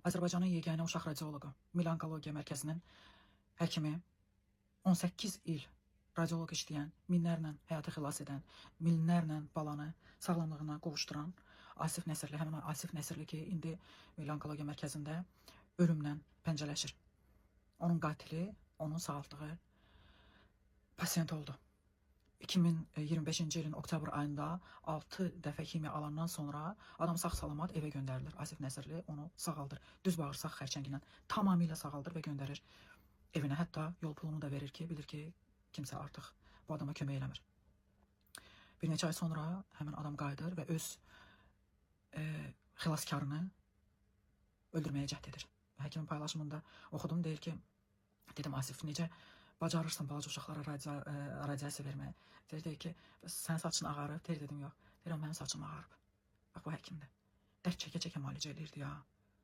Azərbaycanın yeganə uşaq radioloqu, Milli Onkologiya Mərkəzinin həkimi, 18 il radioloq işləyən, minlərlə həyatı xilas edən, minlərlə balanı sağlamlığına qovuşduran Asif Nəsirli, həmin Asif Nəsirli ki, indi Milli Onkologiya Mərkəzində ölümlə pəncələşir. Onun qatili, onun sağaltdığı pasiyent oldu. 2025-ci ilin oktyabr ayında 6 dəfə kimya alandan sonra adam sağ-salamat evə göndərilir. Asif Nəsirli onu sağaldır. Düz bağırsaq xərçəngindən tamamilə sağaldır və göndərir evinə. Hətta yol pulunu da verir ki, bilir ki, kimsə artıq bu adama kömək eləmir. Bir neçə ay sonra həmin adam qayıdır və öz xilaskarını öldürməyə cəhd edir. Həkimin paylaşımında oxudum, deyir ki, dedim Asif, necə bacarırsan balaca uşaqlara radiasiya verməyə? Deyir ki, sənin saçın ağarıb. Deyir, dedim, yox. Deyirəm, mənim saçım ağarıb. Bax, bu həkimdir. Dərd çəkə-çəkə müalicə eləyirdi ya.